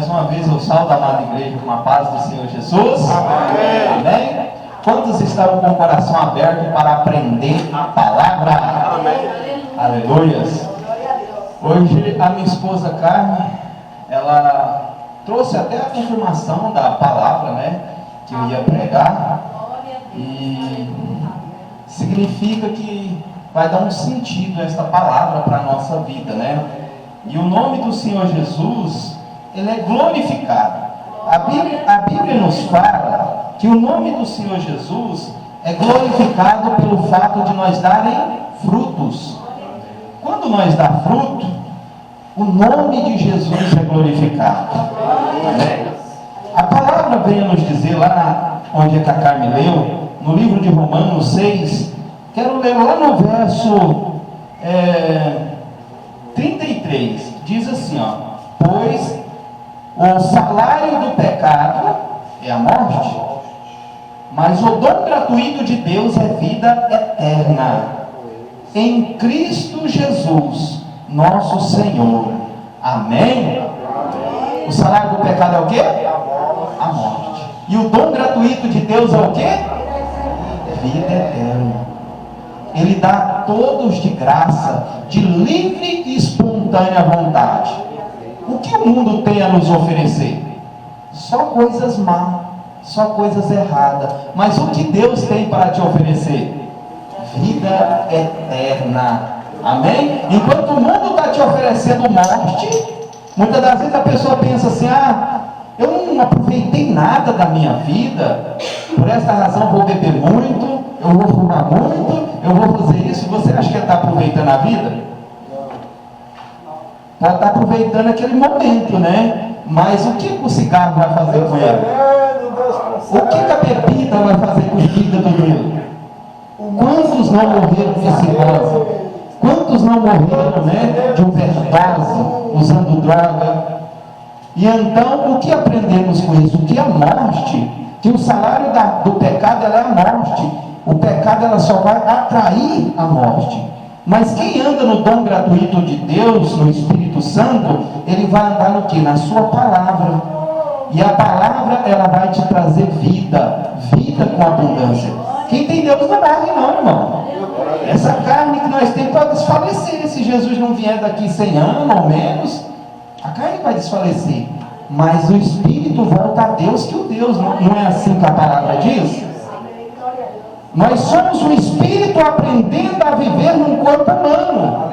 Mais uma vez eu salvo a amada igreja com a paz do Senhor Jesus. Amém. Amém. Quantos estão com o coração aberto para aprender a palavra? Amém. Aleluias. Hoje a minha esposa Carmen, ela trouxe até a confirmação da palavra, né, que eu ia pregar. E significa que vai dar um sentido a esta palavra para a nossa vida, né? E o nome do Senhor Jesus, ele é glorificado. A Bíblia nos fala que o nome do Senhor Jesus é glorificado pelo fato de nós darem frutos. Quando nós dá fruto, o nome de Jesus é glorificado. Amém? A palavra vem nos dizer lá onde é que a Carmen leu, no livro de Romanos 6, quero ler lá no verso 33, diz assim, ó: pois o salário do pecado é a morte, mas o dom gratuito de Deus é vida eterna, em Cristo Jesus, nosso Senhor. Amém? O salário do pecado é o quê? A morte. E o dom gratuito de Deus é o quê? Vida eterna. Ele dá a todos de graça, de livre e espontânea vontade. O que o mundo tem a nos oferecer? Só coisas más, só coisas erradas. Mas o que Deus tem para te oferecer? Vida eterna. Amém? Enquanto o mundo está te oferecendo morte, muitas das vezes a pessoa pensa assim: eu não aproveitei nada da minha vida, por essa razão vou beber muito, eu vou fumar muito, eu vou fazer isso. Você acha que ele está aproveitando a vida? Pode estar aproveitando aquele momento, né? Mas o que o cigarro vai fazer com ele? O que a bebida vai fazer com o fígado dele? Quantos não morreram de cirrose? Quantos não morreram, né, de overdose, usando droga? E então, o que aprendemos com isso? Que a morte, que o salário do pecado, ela é a morte. O pecado, ela só vai atrair a morte. Mas quem anda no dom gratuito de Deus, no Espírito Santo, ele vai andar no que? Na sua palavra. E a palavra, ela vai te trazer vida, vida com abundância. Quem tem Deus não morre não, irmão. Essa carne que nós temos pode desfalecer. Se Jesus não vier daqui 100 anos ou menos, a carne vai desfalecer. Mas o Espírito volta a Deus, que o Deus não é assim que a palavra diz? Nós somos um Espírito aprendendo a viver num corpo humano.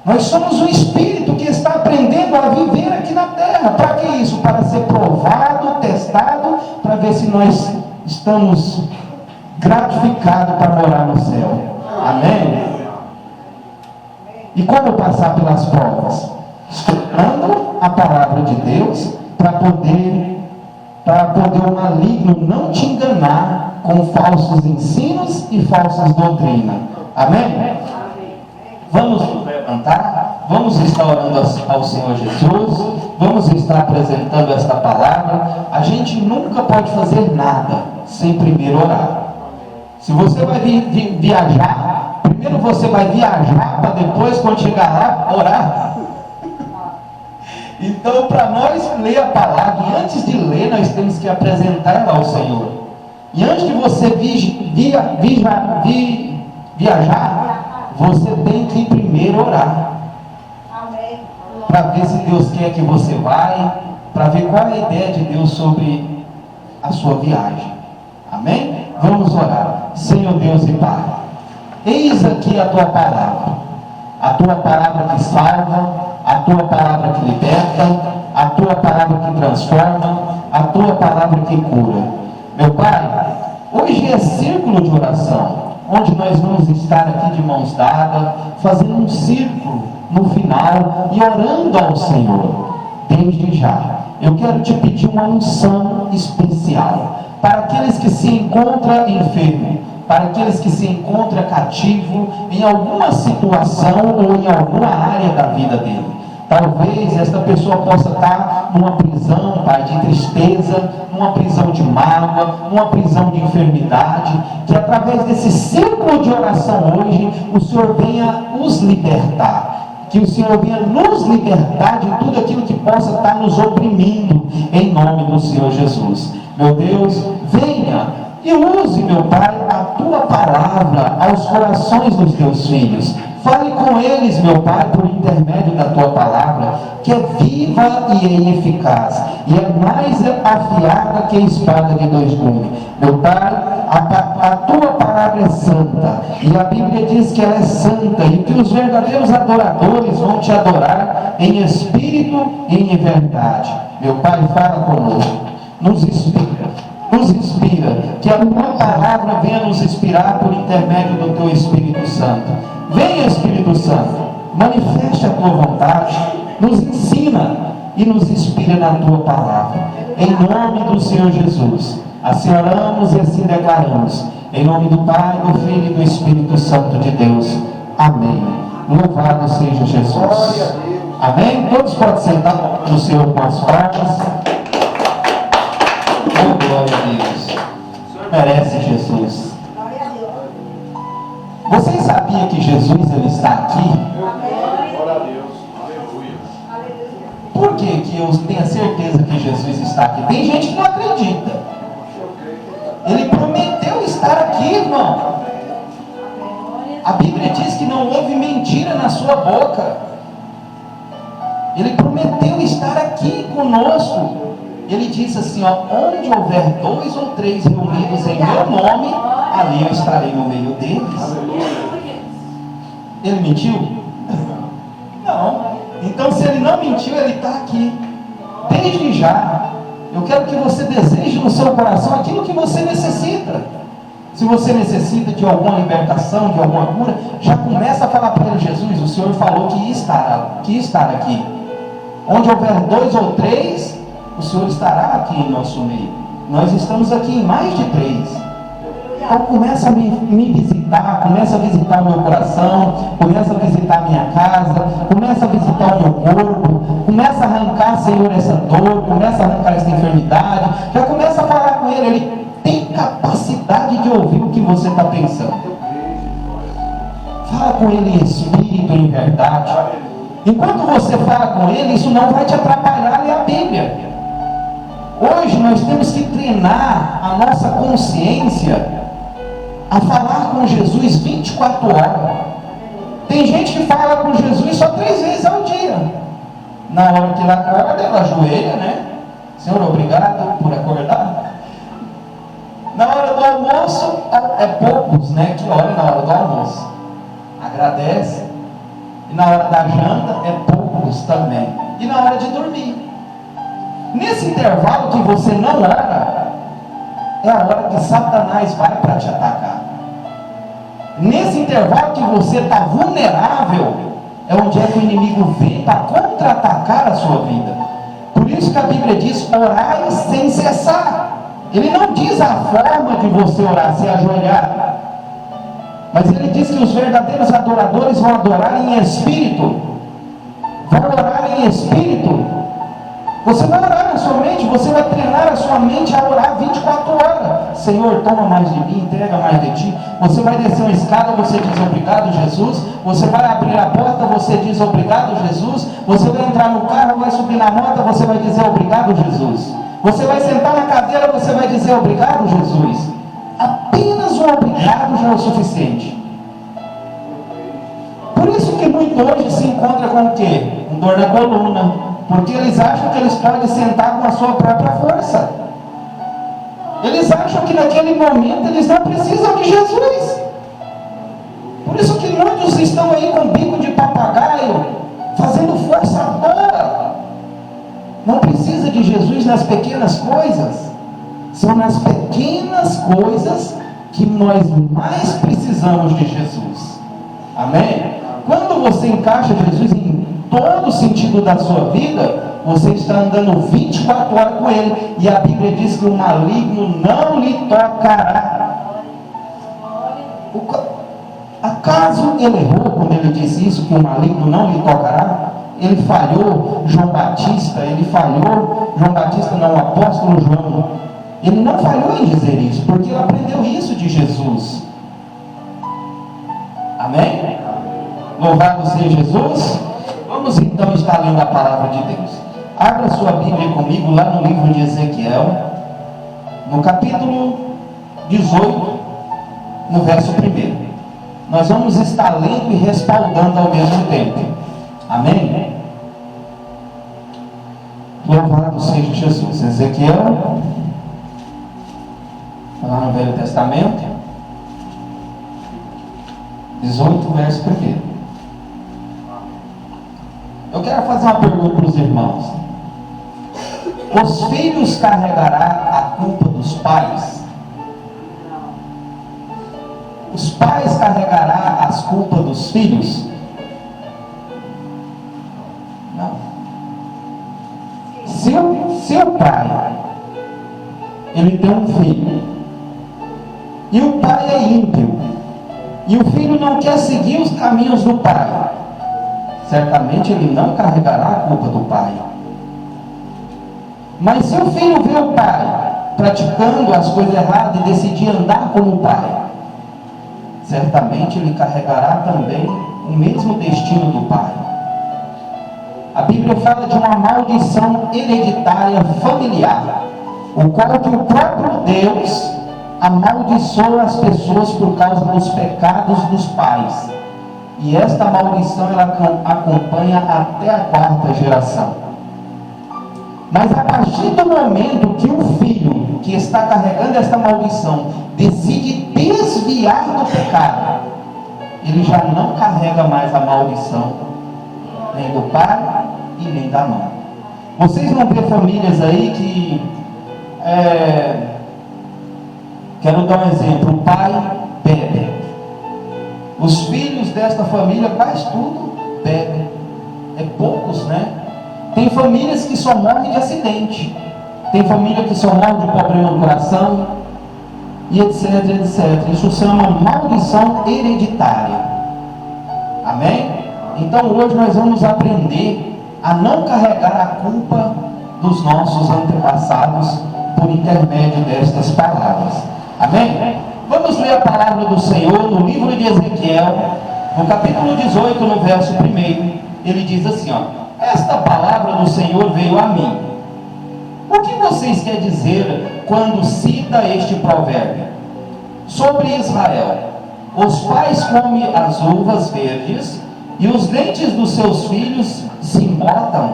Nós somos um Espírito que está aprendendo a viver aqui na terra. Para que isso? Para ser provado, testado, para ver se nós estamos gratificados para morar no céu. Amém? E como passar pelas provas? Estudando a palavra de Deus, para poder o maligno não te enganar com falsos ensinos e falsas doutrinas. Amém? Vamos nos levantar, vamos estar orando ao Senhor Jesus, vamos estar apresentando esta palavra. A gente nunca pode fazer nada sem primeiro orar. Se você vai viajar, primeiro você vai viajar para depois, quando chegar lá, orar. Então, para nós ler a palavra, e antes de ler, nós temos que apresentar ela ao Senhor. E antes de você viajar, você tem que primeiro orar. Para ver se Deus quer que você vai, para ver qual é a ideia de Deus sobre a sua viagem. Amém? Vamos orar. Senhor Deus e Pai, eis aqui a Tua palavra que salva, a Tua palavra que liberta, a Tua palavra que transforma, a Tua palavra que cura. Meu Pai, hoje é círculo de oração, onde nós vamos estar aqui de mãos dadas, fazendo um círculo no final e orando ao Senhor. Desde já, eu quero te pedir uma unção especial para aqueles que se encontram enfermos, para aqueles que se encontram cativos em alguma situação ou em alguma área da vida dele. Talvez esta pessoa possa estar numa prisão, Pai, de tristeza, numa prisão de mágoa, numa prisão de enfermidade, que através desse círculo de oração hoje, o Senhor venha os libertar. Que o Senhor venha nos libertar de tudo aquilo que possa estar nos oprimindo, em nome do Senhor Jesus. Meu Deus, venha e use, meu Pai, a tua palavra aos corações dos teus filhos. Fale com eles, meu Pai, por intermédio da tua palavra, que é viva e é eficaz, e é mais afiada que a espada de dois gumes. Meu Pai, a tua palavra é santa, e a Bíblia diz que ela é santa, e que os verdadeiros adoradores vão te adorar em espírito e em verdade. Meu Pai, fala conosco, nos inspira, que a tua palavra venha nos inspirar por intermédio do teu Espírito Santo. Venha, Espírito Santo, manifeste a tua vontade, nos ensina e nos inspira na tua palavra. Em nome do Senhor Jesus, assim oramos e assim declaramos. Em nome do Pai, do Filho e do Espírito Santo de Deus. Amém. Louvado seja Jesus. Amém? Todos podem sentar no Senhor com as palmas. Oh, glória a Deus. O Senhor merece, Jesus. Vocês sabiam que Jesus ele está aqui? Glória a Deus. Aleluia. Por que eu tenho certeza que Jesus está aqui? Tem gente que não acredita. Ele prometeu estar aqui, irmão. A Bíblia diz que não houve mentira na sua boca. Ele prometeu estar aqui conosco. Ele disse assim, ó, onde houver 2 ou 3 reunidos em meu nome, ali eu estarei no meio deles. Ele mentiu? Não. Então, se ele não mentiu, ele está aqui. Desde já, eu quero que você deseje no seu coração aquilo que você necessita. Se você necessita de alguma libertação, de alguma cura, já começa a falar para ele: Jesus, o Senhor falou que ia estar aqui. Onde houver 2 ou 3, o Senhor estará aqui em nosso meio. Nós estamos aqui em mais de 3. Então começa a me visitar, começa a visitar o meu coração, começa a visitar a minha casa, começa a visitar o meu corpo, começa a arrancar, Senhor, essa dor, começa a arrancar essa enfermidade, já começa a falar com ele tem capacidade de ouvir o que você está pensando. Fala com ele em espírito, em verdade. Enquanto você fala com ele, isso não vai te atrapalhar ler a Bíblia. Hoje nós temos que treinar a nossa consciência a falar com Jesus 24 horas. Tem gente que fala com Jesus só 3 vezes ao dia. Na hora que ela acorda, ela ajoelha, né? Senhor, obrigado por acordar. Na hora do almoço, é poucos, né, que oram na hora do almoço. Agradece. E na hora da janta, é poucos também. E na hora de dormir. Nesse intervalo que você não ora, é a hora que Satanás vai para te atacar. Nesse intervalo que você está vulnerável, é onde é que o inimigo vem para contra-atacar a sua vida. Por isso que a Bíblia diz: orai sem cessar. Ele não diz a forma de você orar, se ajoelhar. Mas ele diz que os verdadeiros adoradores vão adorar em espírito. Vão orar em espírito. Você vai orar na sua mente, você vai treinar a sua mente a orar 24 horas. Senhor, toma mais de mim, entrega mais de ti. Você vai descer uma escada, você diz obrigado, Jesus. Você vai abrir a porta, você diz obrigado, Jesus. Você vai entrar no carro, vai subir na moto, você vai dizer obrigado, Jesus. Você vai sentar na cadeira, você vai dizer obrigado, Jesus. Apenas um obrigado já é o suficiente. Por isso que muito hoje se encontra com o quê? Com dor na coluna. Porque eles acham que eles podem sentar com a sua própria força. Eles acham que naquele momento eles não precisam de Jesus. Por isso que muitos estão aí com bico de papagaio, fazendo força à toa. Não precisa de Jesus nas pequenas coisas. São nas pequenas coisas que nós mais precisamos de Jesus. Amém? Quando você encaixa Jesus em todo o sentido da sua vida, você está andando 24 horas com ele. E a Bíblia diz que o maligno não lhe tocará. Acaso ele errou quando ele disse isso, que o maligno não lhe tocará? Ele falhou. João Batista não, o apóstolo João, ele não falhou em dizer isso, porque ele aprendeu isso de Jesus. Amém? Louvado seja Jesus. Vamos então estar lendo a palavra de Deus. Abra sua Bíblia comigo lá no livro de Ezequiel, no capítulo 18, no verso 1. Nós vamos estar lendo e respaldando ao mesmo tempo. Amém? Louvado seja Jesus. Ezequiel, lá no Velho Testamento, 18, verso 1. Eu quero fazer uma pergunta para os irmãos. Os filhos carregarão a culpa dos pais? Os pais carregarão as culpas dos filhos? Não. Seu pai, ele tem um filho, e o pai é ímpio, e o filho não quer seguir os caminhos do pai, certamente ele não carregará a culpa do pai. Mas se o filho vê o pai praticando as coisas erradas e decidir andar como o pai, certamente ele carregará também o mesmo destino do pai. A Bíblia fala de uma maldição hereditária familiar, o qual que o próprio Deus amaldiçoa as pessoas por causa dos pecados dos pais. E esta maldição ela acompanha até a 4ª geração. Mas a partir do momento que o filho que está carregando esta maldição decide desviar do pecado, ele já não carrega mais a maldição, nem do pai e nem da mãe. Vocês não vê famílias aí que, quero dar um exemplo, o pai bebe. Os filhos desta família, quase tudo, bebem. É poucos, né? Tem famílias que só morrem de acidente. Tem família que só morre de problema no coração. E etc, etc. Isso chama maldição hereditária. Amém? Então hoje nós vamos aprender a não carregar a culpa dos nossos antepassados por intermédio destas palavras. Amém? Vamos ler a palavra do Senhor no livro de Ezequiel, no capítulo 18, no verso 1. Ele diz assim, esta palavra do Senhor veio a mim. O que vocês querem dizer quando cita este provérbio? Sobre Israel, os pais comem as uvas verdes e os dentes dos seus filhos se embotam.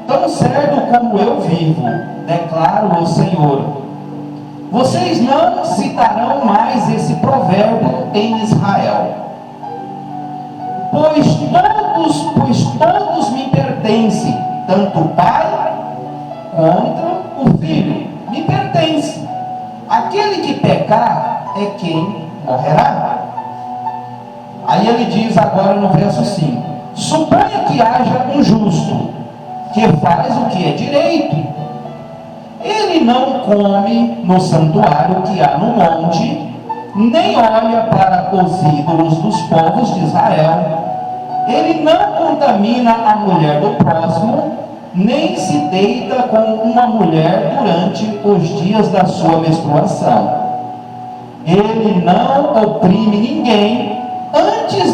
Tão certo como eu vivo, declaro o Senhor, vocês não citarão mais esse provérbio em Israel, pois todos me pertencem, tanto o pai contra o filho me pertence. Aquele que pecar é quem morrerá. Aí ele diz agora no verso 5: suponha que haja um justo que faz o que é direito. Ele não come no santuário que há no monte, nem olha para os ídolos dos povos de Israel. Ele não contamina a mulher do próximo, nem se deita com uma mulher durante os dias da sua menstruação. Ele não oprime ninguém, antes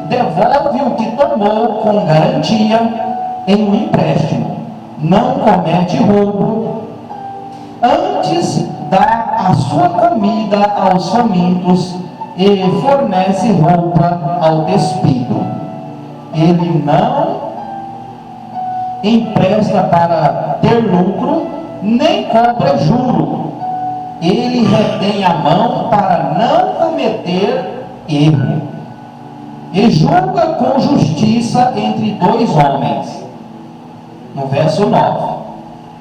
devolve o que tomou com garantia em um empréstimo. Não comete roubo, antes dá a sua comida aos famintos e fornece roupa ao despido. Ele não empresta para ter lucro, nem cobra juro. Ele retém a mão para não cometer erro, e julga com justiça entre dois homens. No verso 9: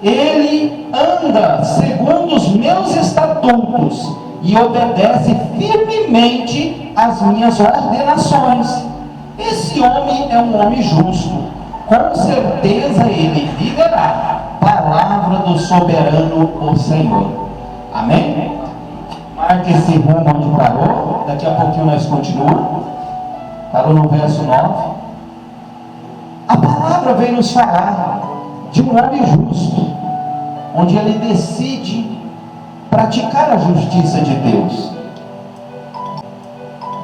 ele anda segundo os meus estatutos e obedece firmemente às minhas ordenações. Esse homem é um homem justo, com certeza ele viverá. Palavra do soberano, o Senhor. Amém? Marque esse rumo onde parou. Daqui a pouquinho nós continuamos. Parou no verso 9. A palavra vem nos falar de um homem justo, onde ele decide praticar a justiça de Deus.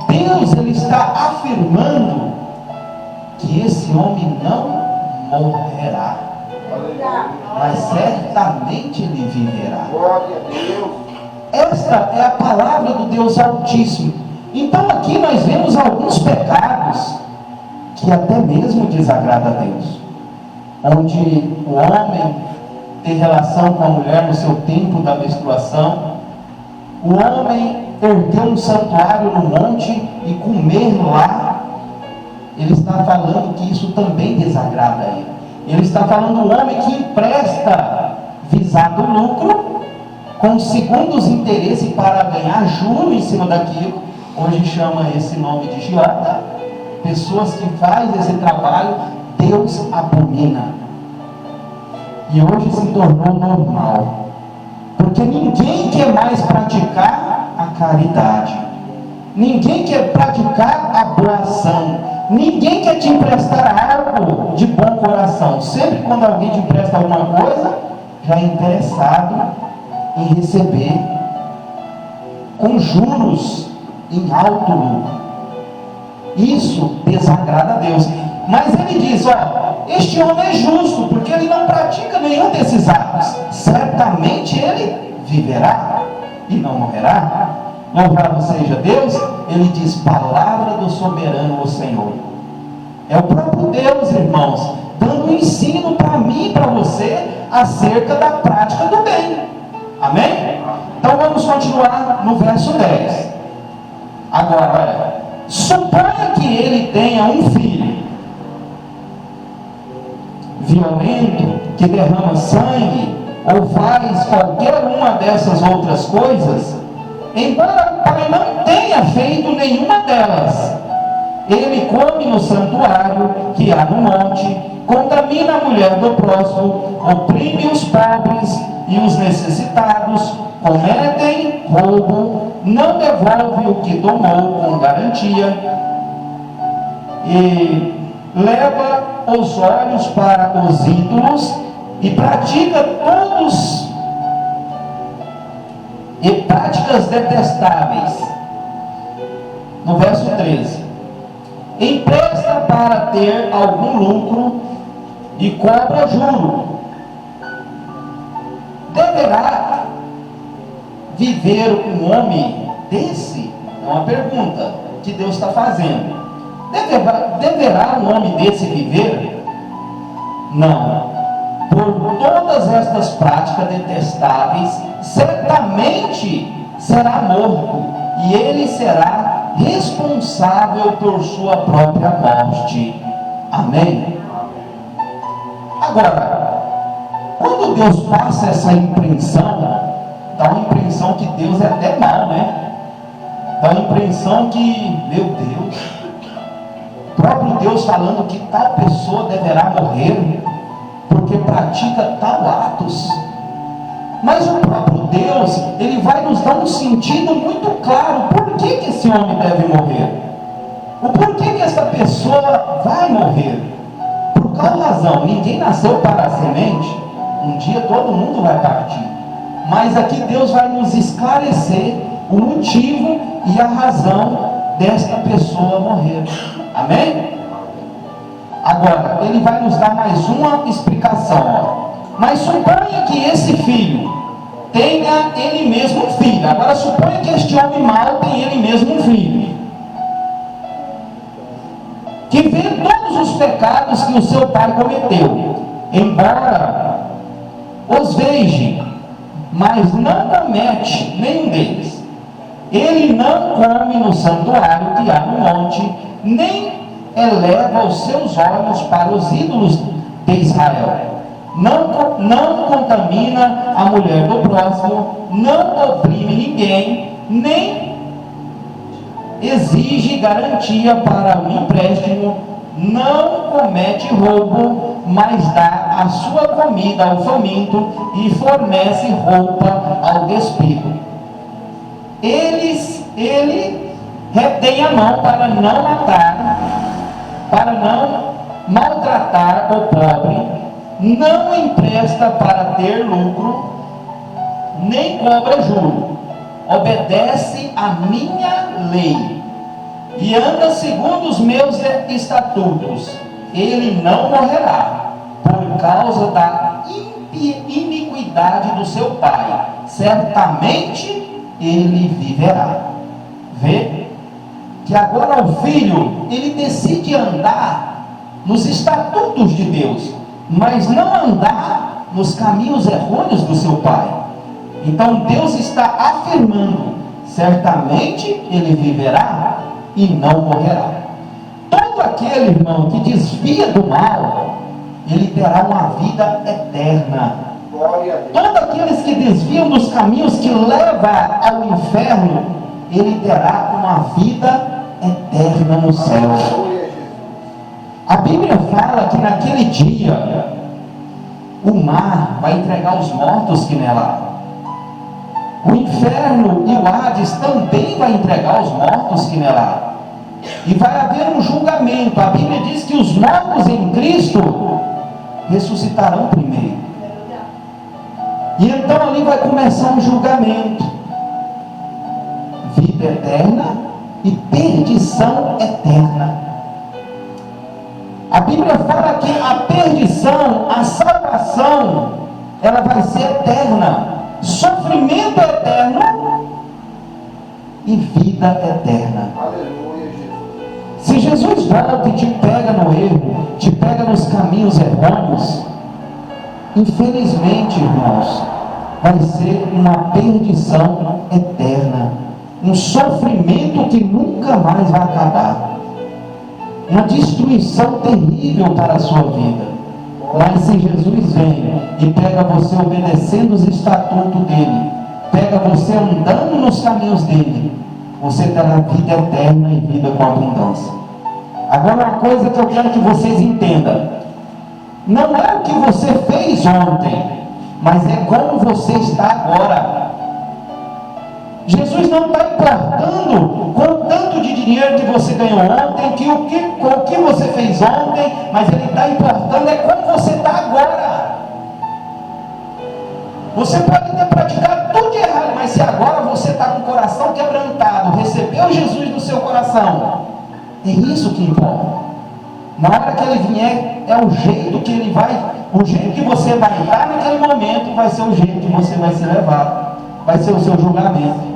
Deus, ele está está afirmando que esse homem não morrerá, mas certamente ele viverá. Glória a Deus. Esta é a palavra do Deus Altíssimo. Então aqui nós vemos alguns pecados que até mesmo desagrada a Deus, onde o homem tem relação com a mulher no seu tempo da menstruação, o homem erguer um santuário no monte e comer lá. Ele está falando que isso também desagrada a ele. Ele está falando do homem que empresta visado lucro, com segundos interesses para ganhar juro em cima daquilo. Hoje chama esse nome de agiota. Pessoas que fazem esse trabalho, Deus abomina. E hoje se tornou normal, porque ninguém quer mais praticar a caridade, ninguém quer praticar a boa ação, ninguém quer te emprestar algo de bom coração. Sempre quando alguém te empresta alguma coisa, já é interessado em receber com juros em alto lucro. Isso desagrada a Deus. Mas ele diz, este homem é justo, porque ele não pratica nenhum desses atos. Certamente ele viverá e não morrerá. Louvado seja Deus. Ele diz, palavra do soberano, o Senhor. É o próprio Deus, irmãos, dando um ensino para mim e para você acerca da prática do bem. Amém? Então vamos continuar no verso 10. Agora, olha, suponha que ele tenha um filho violento, que derrama sangue, ou faz qualquer uma dessas outras coisas, embora o pai não tenha feito nenhuma delas, ele come no santuário que há no monte, contamina a mulher do próximo, oprime os pobres e os necessitados, cometem roubo, não devolve o que tomou com garantia, e leva os olhos para os ídolos e pratica todos e práticas detestáveis. No verso 13, empresta para ter algum lucro e cobra juro. Deverá viver um homem desse? É uma pergunta que Deus está fazendo. Deverá um homem desse viver? Não. Por todas estas práticas detestáveis, certamente será morto, e ele será responsável por sua própria morte. Amém? Agora, quando Deus passa essa impressão, dá uma impressão que Deus é até mal, né? Dá uma impressão que, meu Deus, o próprio Deus falando que tal pessoa deverá morrer porque pratica tal atos. Mas o próprio Deus, ele vai nos dar um sentido muito claro. Por que esse homem deve morrer? O porquê que essa pessoa vai morrer? Por qual razão? Ninguém nasceu para a semente. Um dia todo mundo vai partir. Mas aqui Deus vai nos esclarecer o motivo e a razão desta pessoa morrer. Amém? Agora, ele vai nos dar mais uma explicação. Mas suponha que esse filho tenha ele mesmo um filho. Agora suponha que este homem mau tem ele mesmo um filho, que vê todos os pecados que o seu pai cometeu, embora os veja, mas não comete nenhum deles. Ele não come no santuário que há no monte, nem eleva os seus olhos para os ídolos de Israel. Não contamina a mulher do próximo, não oprime ninguém, nem exige garantia para um empréstimo, não comete roubo, mas dá a sua comida ao faminto e fornece roupa ao despido. Ele retém a mão para não matar, para não maltratar o pobre, não empresta para ter lucro, nem cobra juro, obedece a minha lei e anda segundo os meus estatutos, ele não morrerá por causa da iniquidade do seu pai. Certamente ele viverá. Vê que agora o filho, ele decide andar nos estatutos de Deus, mas não andar nos caminhos errôneos do seu pai. Então Deus está afirmando: certamente ele viverá e não morrerá. Todo aquele, irmão, que desvia do mal, ele terá uma vida eterna. Todos aqueles que desviam dos caminhos que levam ao inferno, ele terá uma vida eterna no céu. A Bíblia fala que naquele dia o mar vai entregar os mortos que nela há. O inferno e o Hades também vai entregar os mortos que nela há. E vai haver um julgamento. A Bíblia diz que os mortos em Cristo ressuscitarão primeiro. E então ali vai começar um julgamento. Vida eterna e perdição eterna. A Bíblia fala que a perdição, a salvação, ela vai ser eterna. Sofrimento eterno e vida eterna. Aleluia, Jesus. Se Jesus volta e te pega no erro, te pega nos caminhos errôneos, infelizmente, irmãos, vai ser uma perdição eterna, um sofrimento que nunca mais vai acabar, uma destruição terrível para a sua vida. Mas se Jesus vem e pega você obedecendo os estatutos dele, pega você andando nos caminhos dele, você terá vida eterna e vida com abundância. Agora, uma coisa que eu quero que vocês entendam: não é o que você fez ontem, mas é como você está agora. Jesus não está importando com o tanto de dinheiro que você ganhou ontem, com o que você fez ontem, mas Ele está importando é como você está agora. Você pode ter praticado tudo de errado, mas se agora você está com o coração quebrantado, recebeu Jesus no seu coração, é isso que importa. Na hora que Ele vier, é o jeito que Ele vai, o jeito que você vai estar naquele momento, vai ser o jeito que você vai ser levado, vai ser o seu julgamento.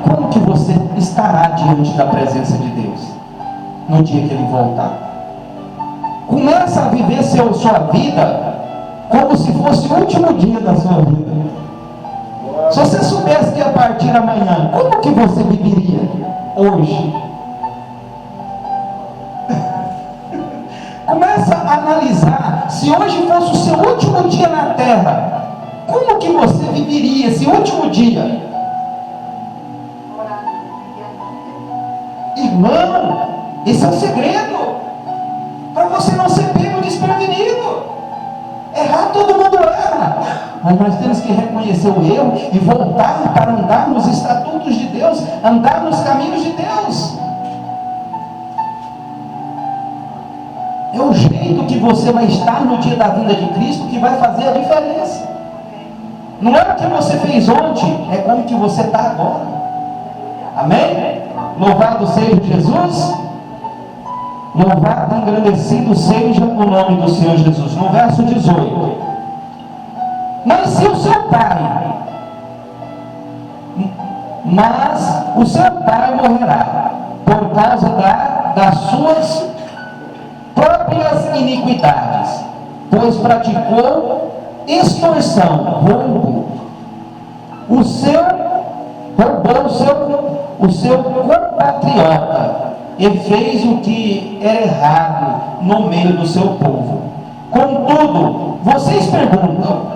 Como que você estará diante da presença de Deus no dia que Ele voltar? Começa a viver sua vida como se fosse o último dia da sua vida. Se você soubesse que a partir de amanhã, como que você viveria hoje? Começa a analisar, se hoje fosse o seu último dia na terra, como que você viveria esse último dia? Irmão, esse é o segredo para você não ser pego desprevenido. Errar, todo mundo erra, mas nós temos que reconhecer o erro e voltar para andar nos estatutos de Deus, andar nos caminhos de Deus. É o jeito que você vai estar no dia da vinda de Cristo que vai fazer a diferença. Não é o que você fez ontem, é como que você está agora. Amém? Louvado seja Jesus. Louvado e engrandecido seja o nome do Senhor Jesus. No verso 18: mas se o seu pai, mas o seu pai morrerá por causa das suas próprias iniquidades, pois praticou extorsão, roubou o seu compatriota e fez o que era errado no meio do seu povo. Contudo, vocês perguntam,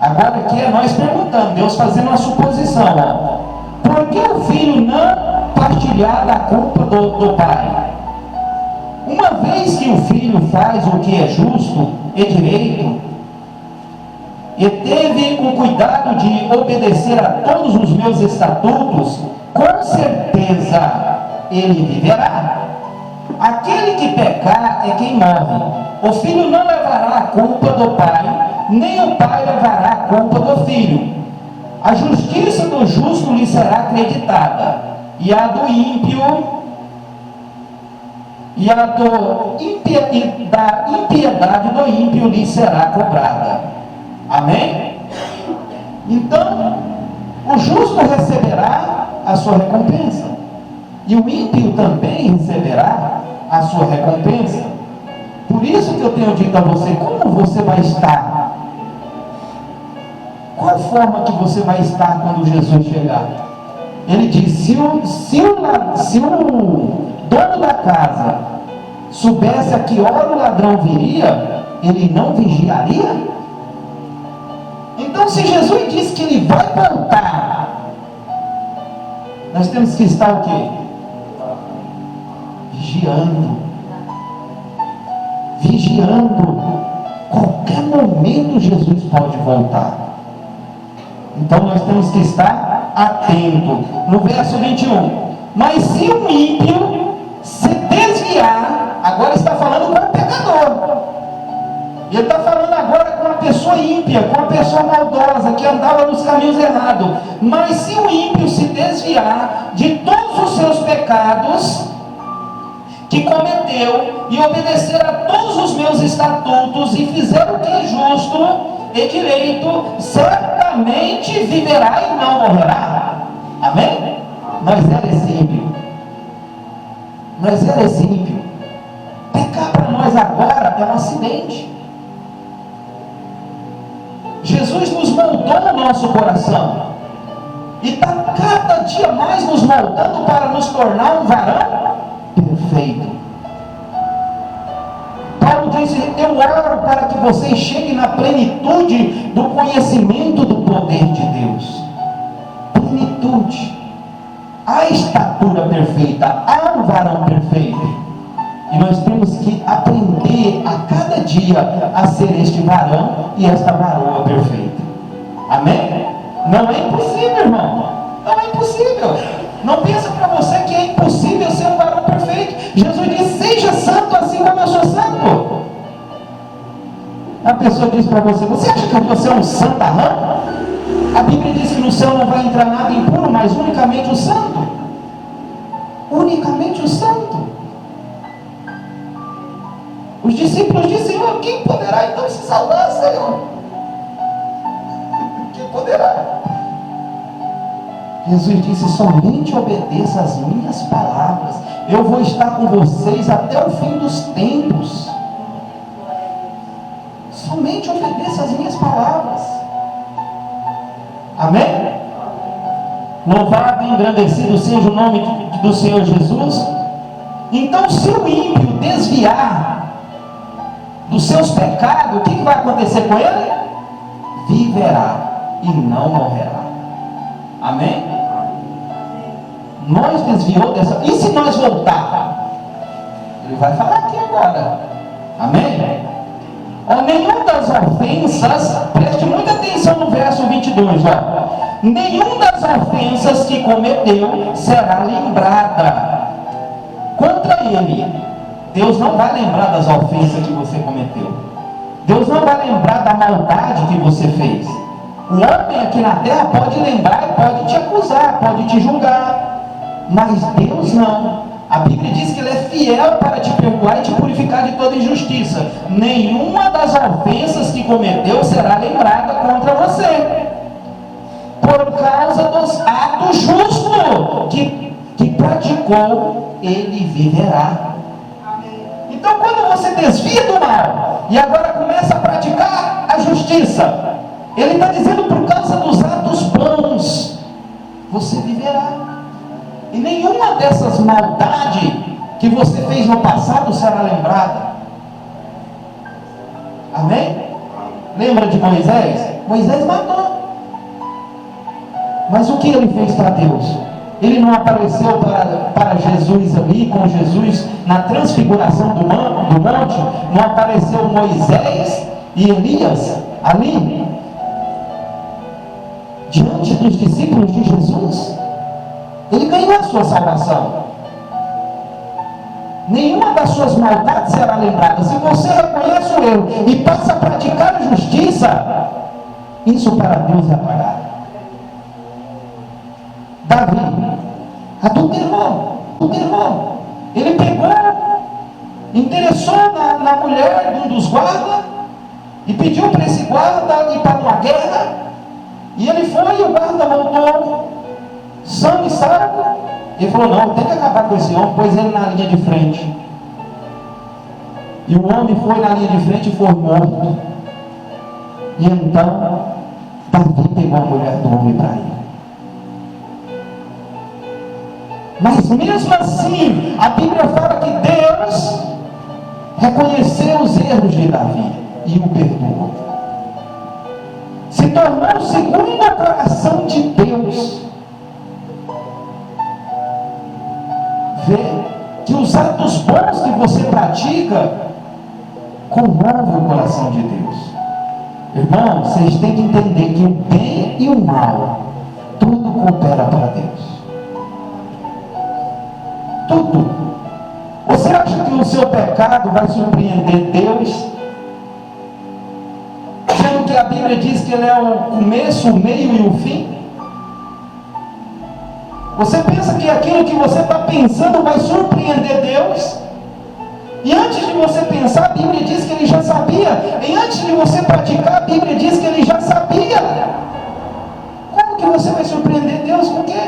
agora aqui é nós perguntando, Deus fazendo uma suposição, ó, por que o filho não partilhar da culpa do pai? Uma vez que o filho faz o que é justo e direito, e teve o cuidado de obedecer a todos os meus estatutos, com certeza ele viverá. Aquele que pecar é quem morre. O filho não levará a culpa do pai, nem o pai levará a culpa do filho. A justiça do justo lhe será acreditada. e a do ímpio, e a da impiedade do ímpio lhe será cobrada. Amém? Então, o justo receberá a sua recompensa, e o ímpio também receberá a sua recompensa. Por isso que eu tenho dito a você, como você vai estar? Qual forma que você vai estar quando Jesus chegar? Ele diz, se o dono da casa soubesse a que hora o ladrão viria, ele não vigiaria? Então, se Jesus disse que ele vai voltar, nós temos que estar o quê? Vigiando. Qualquer momento Jesus pode voltar. Então nós temos que estar atento. No verso 21, mas se um ímpio se desviar, agora está falando com o pecador, ele está falando agora com uma pessoa ímpia, com uma pessoa maldosa, que andava nos caminhos errados. Mas se o ímpio se desviar de todos os seus pecados que cometeu, e obedecer a todos os meus estatutos, e fizer o que é justo e direito, certamente viverá e não morrerá. Amém? Mas era esse ímpio. Pecar para nós agora é um acidente. Jesus nos moldou no nosso coração, e está cada dia mais nos moldando para nos tornar um varão perfeito. Paulo diz, eu oro para que vocês cheguem na plenitude do conhecimento do poder de Deus. Plenitude. A estatura perfeita, há um varão perfeito. E nós temos que aprender a cada dia a ser este varão e esta varoa perfeita. Amém? Não é impossível, irmão. Não é impossível. Não pensa para você que é impossível ser um varão perfeito. Jesus disse, seja santo assim como eu sou santo. A pessoa diz para você, você acha que você é um santarrão? A Bíblia diz que no céu não vai entrar nada impuro, mas unicamente o santo. Unicamente o santo. Os discípulos dizem, Senhor, quem poderá então se salvar, Senhor? Quem poderá? Jesus disse, somente obedeça as minhas palavras. Eu vou estar com vocês até o fim dos tempos. Somente obedeça as minhas palavras. Amém? Louvado e engrandecido seja o nome do Senhor Jesus. Então, se o ímpio desviar dos seus pecados, o que vai acontecer com ele? Viverá e não morrerá. Amém? Nós desviou dessa. E se nós voltar? Ele vai falar aqui agora. Amém? Nenhum das ofensas, preste muita atenção no verso 22, nenhum das ofensas que cometeu será lembrada contra ele. Deus não vai lembrar das ofensas que você cometeu. Deus não vai lembrar da maldade que você fez. O homem aqui na terra pode lembrar e pode te acusar, pode te julgar, mas Deus não. A Bíblia diz que Ele é fiel para te perdoar e te purificar de toda injustiça. Nenhuma das ofensas que cometeu será lembrada contra você, por causa dos atos justos que praticou, ele viverá. Então, quando você desvia do mal e agora começa a praticar a justiça, ele está dizendo, por causa dos atos bons, você viverá. E nenhuma dessas maldades que você fez no passado será lembrada. Amém? Lembra de Moisés? Moisés matou. Mas o que ele fez para Deus? Ele não apareceu para Jesus ali, com Jesus na transfiguração do monte? Não apareceu Moisés e Elias ali, diante dos discípulos de Jesus? Ele ganhou a sua salvação. Nenhuma das suas maldades será lembrada. Se você reconhece o erro e passa a praticar a justiça, isso para Deus é apagado. Davi, Adulterou. Ele pegou, interessou na mulher de um dos guardas e pediu para esse guarda ir para uma guerra. E ele foi e o guarda voltou são e salvo. Ele falou: não, tem que acabar com esse homem. Pôs ele na linha de frente. E o homem foi na linha de frente e foi morto. E então Davi pegou a mulher do homem para ir. Mas mesmo assim, a Bíblia fala que Deus reconheceu os erros de Davi e o perdoou. Se tornou segundo o coração de Deus. Vê que os atos bons que você pratica comovem o coração de Deus. Irmão, vocês têm que entender que o bem e o mal, tudo coopera para Deus. Tudo. Você acha que o seu pecado vai surpreender Deus? Sendo que a Bíblia diz que ele é o começo, o meio e o fim? Você pensa que aquilo que você está pensando vai surpreender Deus? E antes de você pensar, a Bíblia diz que ele já sabia. E antes de você praticar, a Bíblia diz que ele já sabia. Como que você vai surpreender Deus com o quê?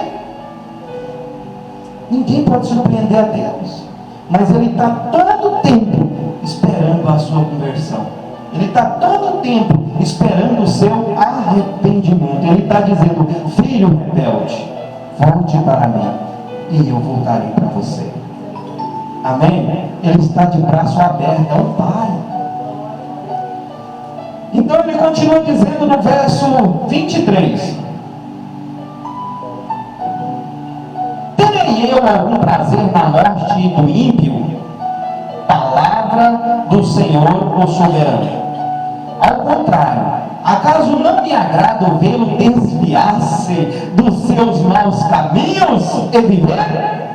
Ninguém pode surpreender a Deus. Mas ele está todo o tempo esperando a sua conversão. Ele está todo o tempo esperando o seu arrependimento. Ele está dizendo: filho rebelde, volte para mim e eu voltarei para você. Amém? Ele está de braço aberto, é um pai. Então ele continua dizendo no verso 23: terei eu algum prazer na morte do ímpio? Palavra do Senhor, o soberano. Ao contrário, acaso não me agrada vê-lo desviar-se dos seus maus caminhos e viver?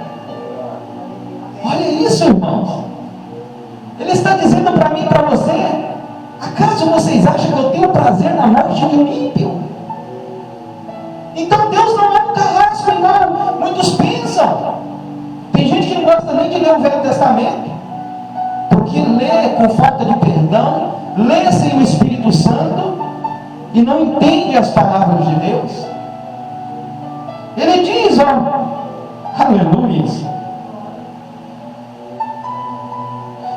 Olha isso, irmãos. Ele está dizendo para mim e para você: acaso vocês acham que eu tenho prazer na morte de um ímpio? Então Deus não é um carrasco, igual muitos pensam. Tem gente que não gosta nem de ler o Velho Testamento, porque lê com falta de perdão, lê sem o Espírito Santo e não entende as palavras de Deus. Ele diz, aleluia: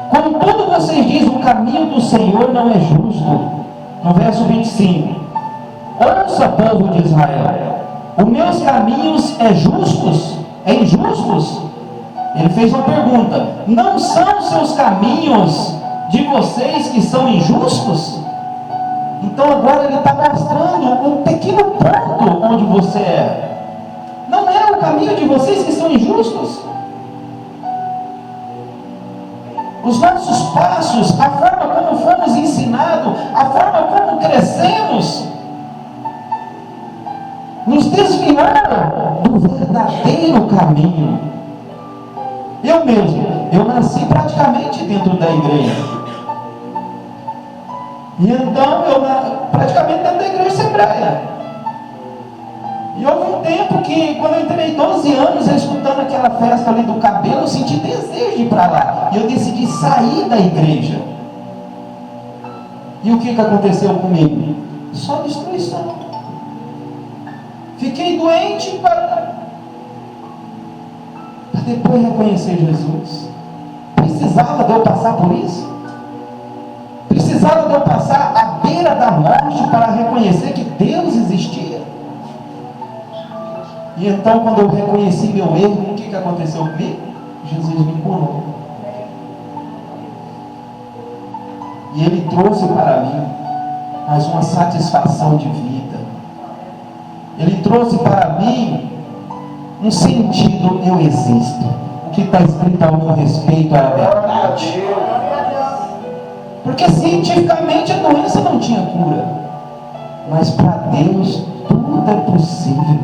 contudo vocês dizem, o caminho do Senhor não é justo. No verso 25: ouça, povo de Israel, os meus caminhos é injustos? Ele fez uma pergunta: não são seus caminhos de vocês que são injustos? Então agora ele está mostrando um pequeno ponto onde você é. Não é o caminho de vocês que são injustos? Os nossos passos, a forma como fomos ensinados, a forma como crescemos, nos desviaram do verdadeiro caminho. Eu mesmo, eu nasci praticamente dentro da igreja. E então eu praticamente dentro da igreja Assembleia. E houve um tempo que, quando eu entrei 12 anos, eu escutando aquela festa ali do cabelo, eu senti desejo de ir para lá. E eu decidi sair da igreja. E o que aconteceu comigo? Só destruição. Fiquei doente para depois reconhecer Jesus. Precisava de eu passar por isso? Precisava de eu passar à beira da morte para reconhecer que Deus existia? E então, quando eu reconheci meu erro, o que aconteceu comigo? Jesus me curou. E Ele trouxe para mim mais uma satisfação de vida. Ele trouxe para mim um sentido: eu existo. O que está escrito ao meu respeito é a verdade. Porque cientificamente a doença não tinha cura. Mas para Deus tudo é possível.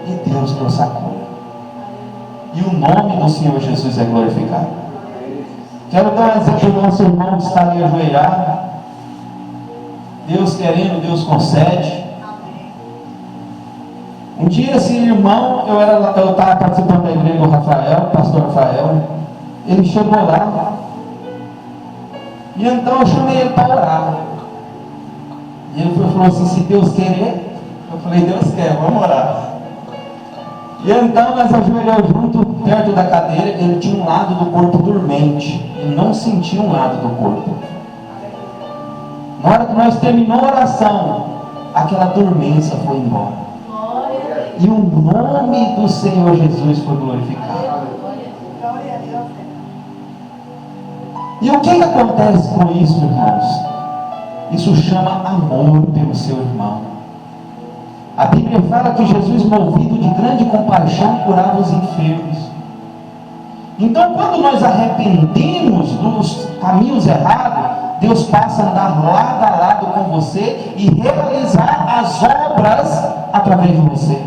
E Deus trouxe a cura. E o nome do Senhor Jesus é glorificado. Quero dar um exemplo do nosso irmão que está ali ajoelhado. Deus querendo, Deus concede. Um dia esse irmão, eu estava participando da igreja do Rafael, pastor Rafael, ele chegou lá, e então eu chamei ele para orar. E ele falou assim, se Deus querer, eu falei, Deus quer, vamos orar. E então nós ajoelhamos junto, perto da cadeira, ele tinha um lado do corpo dormente, ele não sentia um lado do corpo. Na hora que nós terminamos a oração, aquela dormência foi embora. E o nome do Senhor Jesus foi glorificado. E o que acontece com isso, irmãos? Isso chama amor pelo seu irmão. A Bíblia fala que Jesus, movido de grande compaixão, curava os enfermos. Então, quando nós arrependemos dos caminhos errados, Deus passa a andar lado a lado com você e realizar as obras através de você.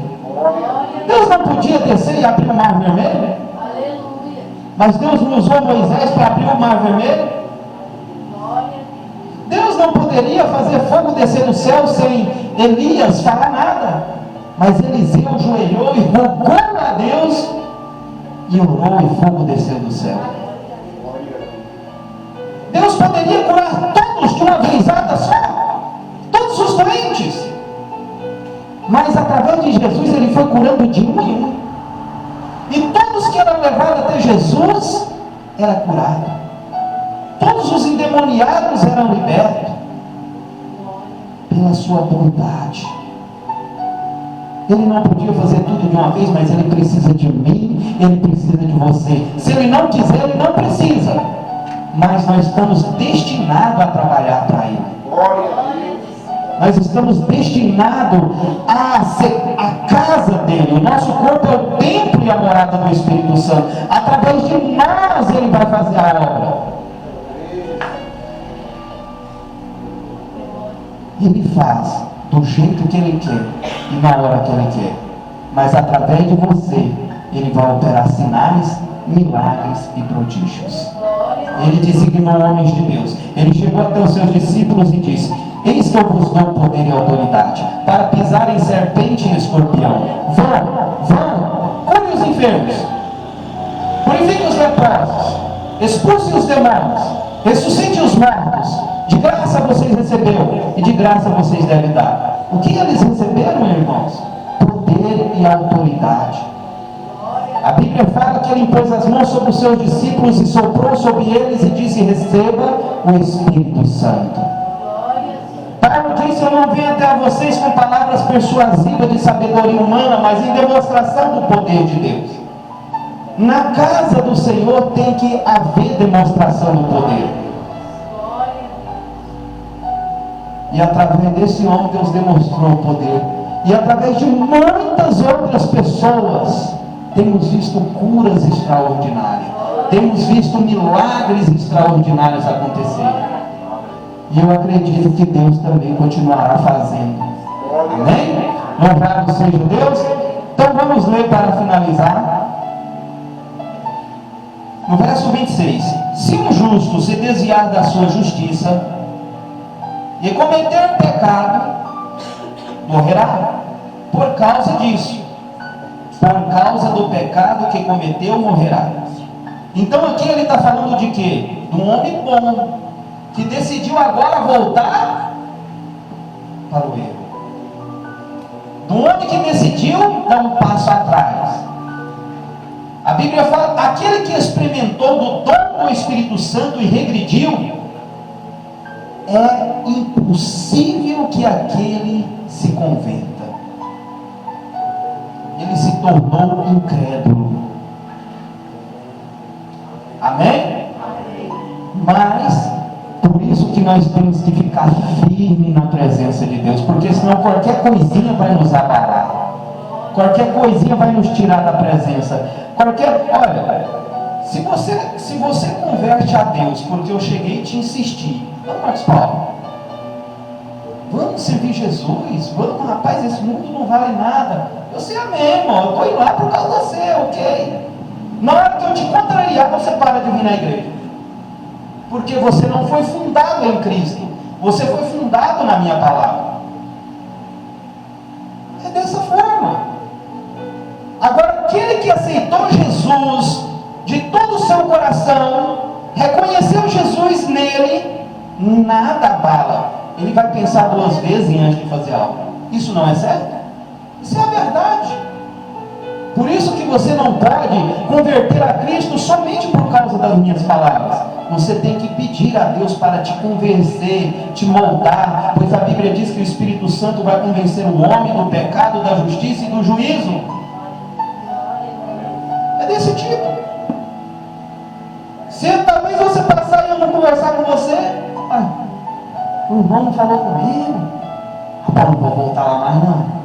Deus não podia descer e abrir o mar vermelho? Aleluia. Mas Deus não usou Moisés para abrir o mar vermelho? Deus não poderia fazer fogo descer do céu sem Elias falar nada. Mas Eliseu ajoelhou e rogou a Deus e orou e fogo desceu do céu. Deus poderia curar todos de uma vezada só, todos os doentes. Mas através de Jesus ele foi curando de um em um. E todos que eram levados até Jesus eram curados. Todos os endemoniados eram libertos pela sua bondade. Ele não podia fazer tudo de uma vez, mas ele precisa de mim, ele precisa de você. Se ele não quiser, ele não precisa. Mas nós estamos destinados a trabalhar para ele. Nós estamos destinados a ser a casa dele. O nosso corpo é o templo e a morada do Espírito Santo. Através de nós ele vai fazer a obra. Ele faz do jeito que ele quer e na hora que ele quer. Mas através de você, ele vai operar sinais, milagres e prodígios. Ele designou homens de Deus. Ele chegou até os seus discípulos e disse: eis que eu vos dou poder e autoridade para pisar em serpente e escorpião. Vão, curem os enfermos, purifiquem os leprosos, expulsem os demônios, ressuscitem os mortos. De graça vocês receberam e de graça vocês devem dar. O que eles receberam, irmãos? Poder e autoridade. A Bíblia fala que ele impôs as mãos sobre os seus discípulos e soprou sobre eles e disse: receba o Espírito Santo. Paulo disse: eu não venho até vocês com palavras persuasivas de sabedoria humana, mas em demonstração do poder de Deus. Na casa do Senhor tem que haver demonstração do poder. E através desse homem Deus demonstrou o poder. E através de muitas outras pessoas temos visto curas extraordinárias. Temos visto milagres extraordinários acontecer. E eu acredito que Deus também continuará fazendo. Amém? Louvado seja Deus. Então vamos ler para finalizar. No verso 26. Se um justo se desviar da sua justiça e cometer pecado, morrerá por causa disso. Por causa do pecado que cometeu, morrerá. Então aqui ele está falando de quê? De um homem bom, que decidiu agora voltar para o erro. De um homem que decidiu dar um passo atrás. A Bíblia fala: aquele que experimentou do dom do Espírito Santo e regrediu, é impossível que aquele se converta. Ele se tornou incrédulo. Amém? Mas por isso que nós temos que ficar firme na presença de Deus, porque senão qualquer coisinha vai nos abalar, qualquer coisinha vai nos tirar da presença. Olha, se você converte a Deus porque eu cheguei e te insisti: não, Marcos Paulo, vamos servir Jesus, vamos, rapaz, esse mundo não vale nada. Eu sei, amém, irmão, eu estou indo lá por causa de você, ok? Na hora que eu te contrariar, você para de vir na igreja. Porque você não foi fundado em Cristo. Você foi fundado na minha palavra. É dessa forma. cristão reconheceu Jesus nele, nada abala. Ele vai pensar 2 vezes antes de fazer algo. Isso não é certo? Isso é a verdade. Por isso que você não pode converter a Cristo somente por causa das minhas palavras. Você tem que pedir a Deus para te convencer, te moldar, pois a Bíblia diz que o Espírito Santo vai convencer o homem do pecado, da justiça e do juízo. É desse tipo. Se talvez você passar e eu não conversar com você, o irmão não falou comigo, rapaz, não vou voltar lá mais não.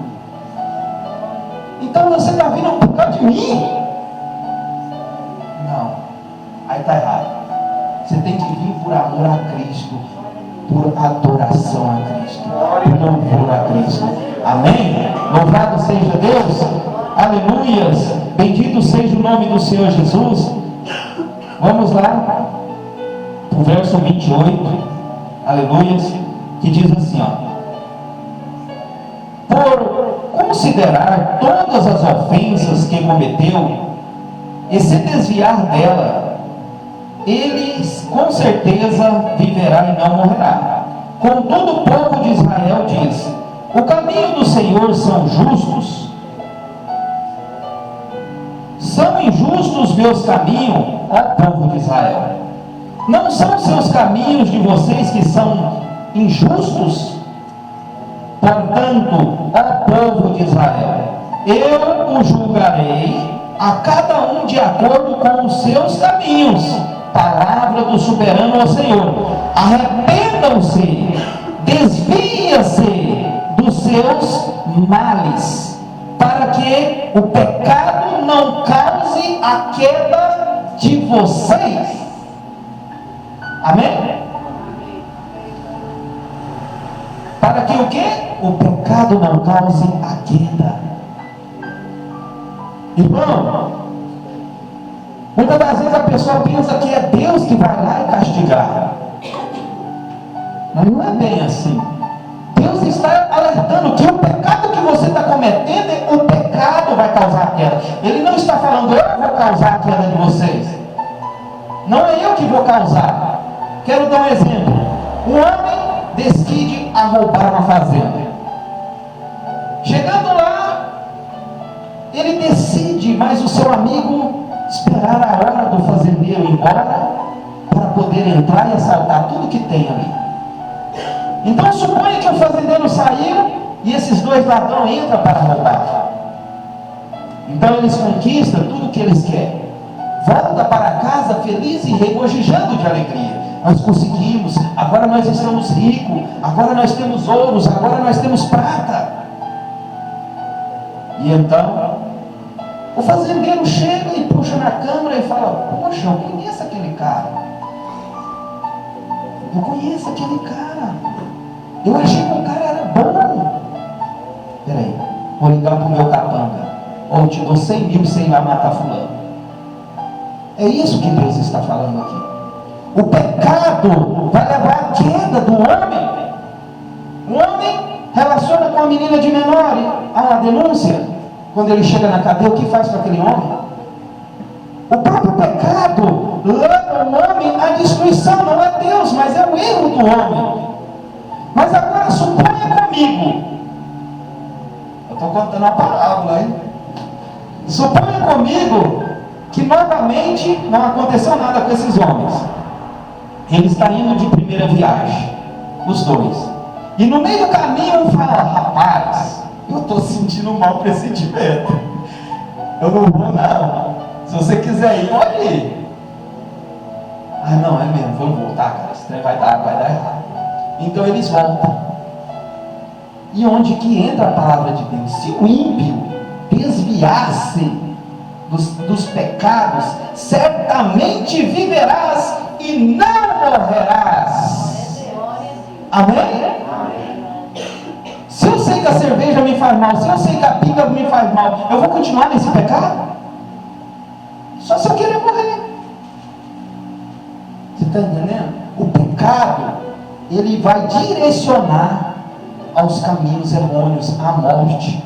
Então você está vindo por causa de mim? Não, aí está errado. Você tem que vir por amor a Cristo, por adoração a Cristo, por louvor a Cristo. Amém? Louvado seja Deus. Aleluias. Bendito seja o nome do Senhor Jesus. Vamos lá para o verso 28. Aleluias. Que diz assim, por considerar todas as ofensas que cometeu e se desviar dela, ele com certeza viverá e não morrerá. Contudo, o povo de Israel diz: o caminho do Senhor são justos. São injustos meus caminhos, ó povo de Israel. Não são seus caminhos de vocês que são injustos? Portanto, ó povo de Israel, eu o julgarei a cada um de acordo com os seus caminhos. Palavra do soberano ao Senhor. Arrependam-se, desviem-se dos seus males, para que o pecado não cause a queda de vocês. Amém? Para que o quê? O pecado não cause a queda. Irmão, muitas das vezes a pessoa pensa que é Deus que vai lá e castigar. Mas não é bem assim. Deus está alertando que o pecado que você está cometendo, o pecado vai causar a queda. Ele não está falando, eu vou causar a queda de vocês. Não é eu que vou causar. Quero dar um exemplo. Um homem decide a roubar uma fazenda. Chegando lá, ele decide, mas o seu amigo esperar a hora do fazendeiro ir embora para poder entrar e assaltar tudo que tem ali. Então suponha que o fazendeiro saiu e esses 2 ladrões entram para roubar. Então eles conquistam tudo que eles querem. Volta para casa feliz e regozijando de alegria. Nós conseguimos, agora nós estamos ricos, agora nós temos ouros, agora nós temos prata. E então o fazendeiro chega e puxa na câmera e fala: poxa, eu conheço aquele cara. Eu conheço aquele cara. Eu achei que o cara era bom. Peraí, vou ligar para o meu capanga. Ou te dou 100 mil sem ir lá matar fulano. É isso que Deus está falando aqui. O pecado vai levar à queda do homem. O homem relaciona com a menina de menor, há uma denúncia. Quando ele chega na cadeia, o que faz com aquele homem? O próprio pecado leva o homem à destruição. Não é Deus, mas é o erro do homem. Mas agora suponha comigo, eu estou contando a parábola, hein? Suponha comigo que novamente não aconteceu nada com esses homens. Eles estão indo de primeira viagem, os 2. E no meio do caminho um fala: rapaz, eu estou sentindo um mau pressentimento. Eu não vou não. Se você quiser ir, pode ir. Ah não, é mesmo, vamos voltar, cara. Esse trem vai dar errado. Então eles voltam. E onde que entra a palavra de Deus? Se o ímpio desviar-se dos pecados, certamente viverás e não morrerás. Amém? Se eu sei que a cerveja me faz mal, se eu sei que a pinga me faz mal, eu vou continuar nesse pecado? Só se eu querer morrer. Você está entendendo? O pecado, ele vai direcionar aos caminhos errôneos, à morte,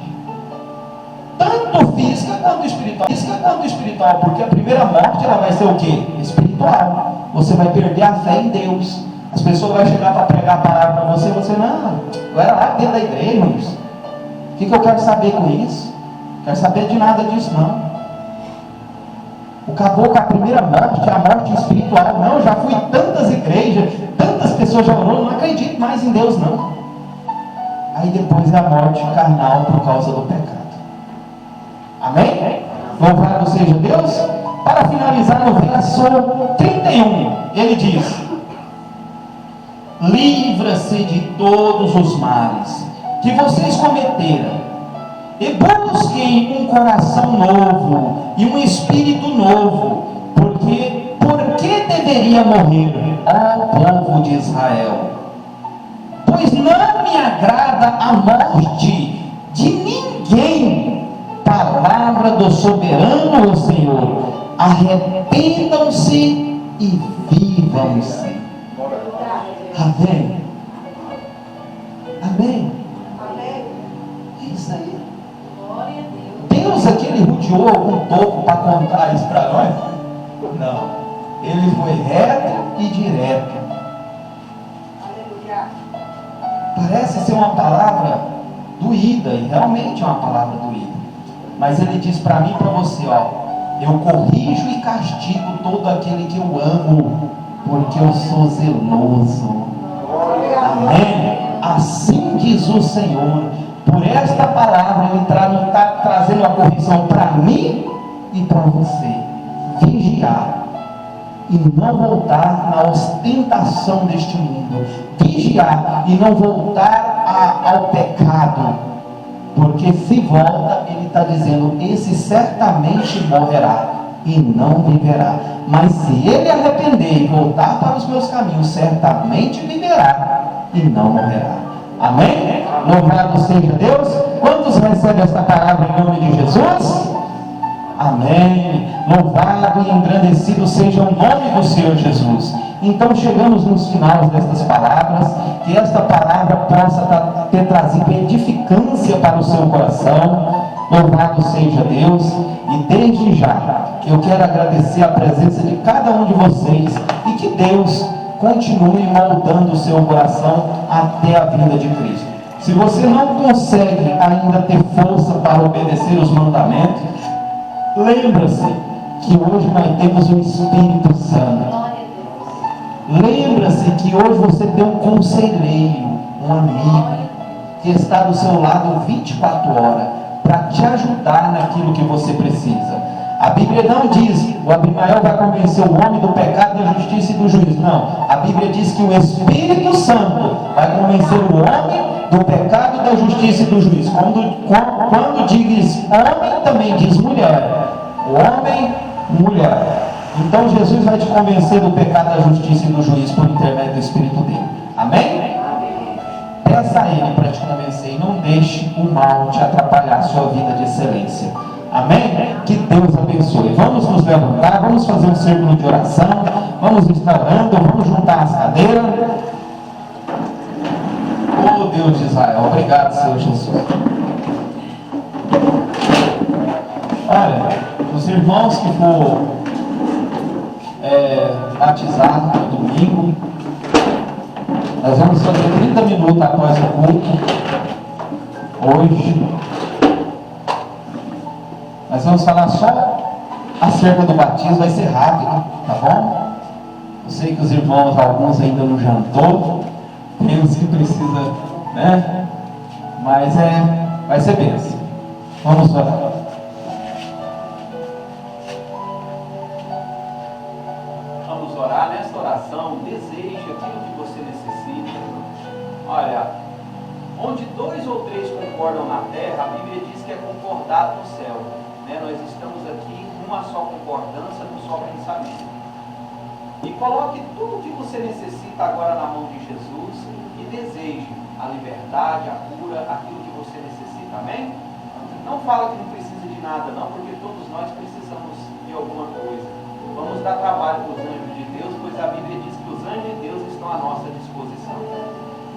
tanto física quando espiritual. Isso que é quando espiritual, porque a primeira morte ela vai ser o quê? Espiritual. Você vai perder a fé em Deus. As pessoas vão chegar para pregar a palavra para você, você não, eu era lá dentro da igreja, irmãos. O que eu quero saber com isso? Não quero saber de nada disso não. Acabou com a primeira morte, a morte espiritual. Não, já fui em tantas igrejas, tantas pessoas já orou, não acredito mais em Deus não. Aí depois é a morte carnal por causa do pecado. Amém? Louvado seja Deus. Para finalizar no verso 31, ele diz: livra-se de todos os males que vocês cometeram, e busquem um coração novo e um espírito novo, porque por que deveria morrer, ó povo de Israel? Pois não me agrada a morte de ninguém. Palavra do soberano Senhor. Arrependam-se e vivam-se. Amém. Amém. É isso aí. Deus aquele rodeou algum topo para contar isso para nós? Não. Ele foi reto e direto. Parece ser uma palavra doída, e realmente é uma palavra doída. Mas ele diz para mim e para você, ó: eu corrijo e castigo todo aquele que eu amo, porque eu sou zeloso. Amém? Assim diz o Senhor. Por esta palavra ele está trazendo uma correção para mim e para você. Vigiar e não voltar na ostentação deste mundo. Vigiar e não voltar ao pecado. Porque se volta, ele está dizendo: esse certamente morrerá e não viverá. Mas se ele arrepender e voltar para os meus caminhos, certamente viverá e não morrerá. Amém? Louvado seja Deus. Quantos recebem esta palavra em nome de Jesus? Amém. Louvado e engrandecido seja o nome do Senhor Jesus. Então chegamos nos finais destas palavras. Que esta palavra possa ter trazido edificância para o seu coração. Louvado seja Deus. E desde já eu quero agradecer a presença de cada um de vocês. E que Deus continue moldando o seu coração até a vinda de Cristo. Se você não consegue ainda ter força para obedecer os mandamentos, lembra-se que hoje nós temos o Espírito Santo. Lembra-se que hoje você tem um conselheiro, um amigo, que está do seu lado 24 horas, para te ajudar naquilo que você precisa. A Bíblia não diz, o Abimael vai convencer o homem do pecado, da justiça e do juízo. Não, a Bíblia diz que o Espírito Santo vai convencer o homem do pecado, da justiça e do juízo. Quando diz homem, também diz mulher. Homem, mulher. Então Jesus vai te convencer do pecado, da justiça e do juízo por intermédio do Espírito dele. Amém? Peça a ele para te convencer e não deixe o mal te atrapalhar a sua vida de excelência. Amém? Que Deus abençoe. Vamos nos levantar, vamos fazer um círculo de oração, vamos estar orando, vamos juntar as cadeiras. Oh Deus de Israel, obrigado, Senhor Jesus. Olha, os irmãos que for batizados no domingo, nós vamos fazer 30 minutos após o culto. Hoje nós vamos falar só acerca do batismo, vai ser rápido, tá bom? Eu sei que os irmãos, alguns ainda não jantou, tem uns que precisam, né? Mas vai ser bênção. Vamos orar. Vamos orar. Nesta oração, deseje aquilo que você necessita. Olha, onde 2 ou 3 concordam na terra, a Bíblia diz que é concordado no céu. Nós estamos aqui numa só concordância, num só pensamento. E coloque tudo o que você necessita agora na mão de Jesus e deseje a liberdade, a cura, aquilo que você necessita. Amém? Não fala que não precisa de nada não, porque todos nós precisamos de alguma coisa. Vamos dar trabalho para os anjos de Deus, pois a Bíblia diz que os anjos de Deus estão à nossa disposição.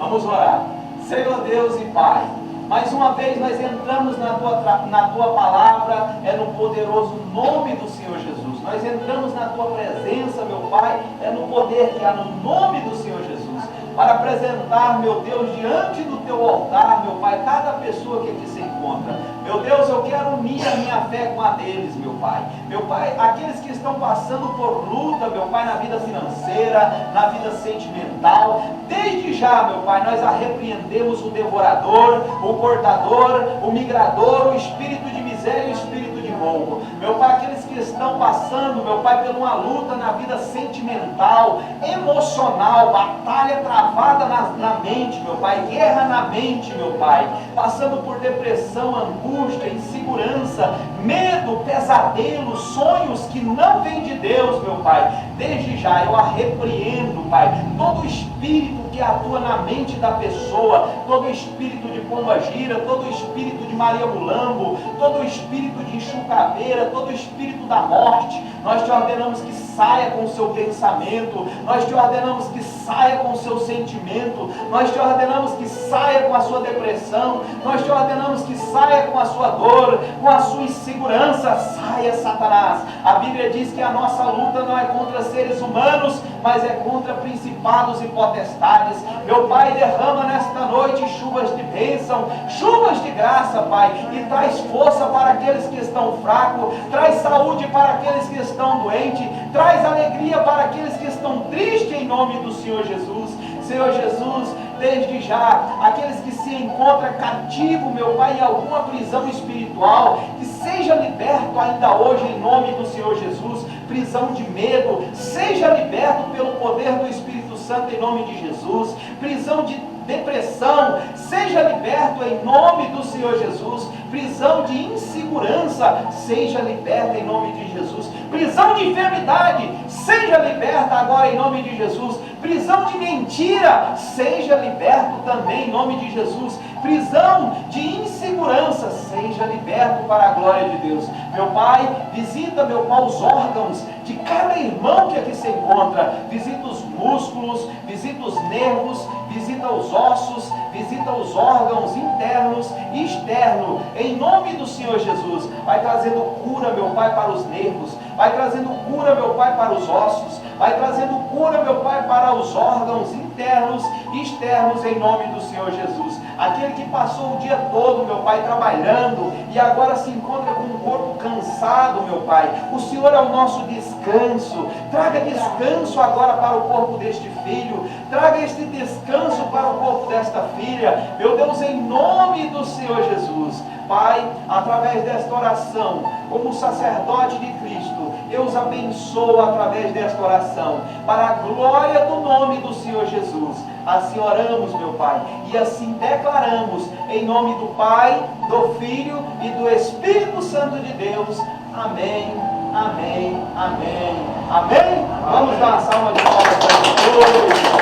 Vamos orar. Senhor Deus e Pai, Mais uma vez nós entramos na tua palavra, é no poderoso nome do Senhor Jesus. Nós entramos na tua presença, meu Pai, é no poder que há no nome do Senhor Jesus, para apresentar, meu Deus, diante do teu altar, meu Pai, cada pessoa que aqui se encontra. Meu Deus, eu quero unir a minha fé com a deles, meu Pai. Meu Pai, aqueles que estão passando por luta, meu Pai, na vida financeira, na vida sentimental, desde já, meu Pai, nós repreendemos o devorador, o cortador, o migrador, o espírito de miséria e o espírito de roubo. Meu Pai, aqueles que estão passando, meu Pai, por uma luta na vida sentimental, emocional, batalha travada na mente, meu Pai, guerra na mente, meu Pai, passando por depressão, angústia, insegurança, medo, pesadelo, sonhos que não vêm de Deus, meu Pai. Desde já eu a repreendo, Pai, todo espírito que atua na mente da pessoa, todo espírito de pombagira, todo espírito de Maria Mulambo, todo espírito de enxucaveira, todo espírito da morte, nós te ordenamos que saia com o seu pensamento, nós te ordenamos que saia com o seu sentimento, nós te ordenamos que saia com a sua depressão, nós te ordenamos que saia com a sua dor, com a sua insegurança. Saia, Satanás. A Bíblia diz que a nossa luta não é contra seres humanos, mas é contra principados e potestades. Meu Pai, derrama nesta noite chuvas de bênção, chuvas de graça, Pai, e traz força para aqueles que estão fracos, traz saúde para aqueles que estão doentes, traz alegria para aqueles que estão tristes, em nome do Senhor Jesus. Senhor Jesus, desde já, aqueles que se encontram cativos, meu Pai, em alguma prisão espiritual, que seja liberto ainda hoje, em nome do Senhor Jesus. Prisão de medo, seja liberto pelo poder do Espírito Santo, em nome de Jesus. Prisão de depressão, seja liberto em nome do Senhor Jesus. Prisão de insegurança, seja liberta em nome de Jesus. Prisão de enfermidade, seja liberta agora em nome de Jesus. Prisão de mentira, seja liberto também em nome de Jesus. Prisão de insegurança, seja liberto para a glória de Deus. Meu Pai, visita, meu Pai, os órgãos de cada irmão que aqui se encontra. Visita os músculos, visita os nervos, visita os ossos, visita os órgãos internos e externos, em nome do Senhor Jesus. Vai trazendo cura, meu Pai, para os nervos, vai trazendo cura, meu Pai, para os ossos, vai trazendo cura, meu Pai, para os órgãos internos e externos, em nome do Senhor Jesus. Aquele que passou o dia todo, meu Pai, trabalhando e agora se encontra com o corpo cansado, meu Pai, o Senhor é o nosso descanso. Traga descanso agora para o corpo deste filho, traga este descanso para o corpo desta filha, meu Deus, em nome do Senhor Jesus. Pai, através desta oração, como sacerdote de Cristo, eu os abençoo através desta oração, para a glória do nome do Senhor Jesus. Assim oramos, meu Pai, e assim declaramos, em nome do Pai, do Filho e do Espírito Santo de Deus. Amém, amém, amém, amém. Vamos dar uma salva de palmas para todos.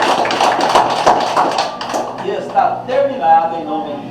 E está terminado em nome de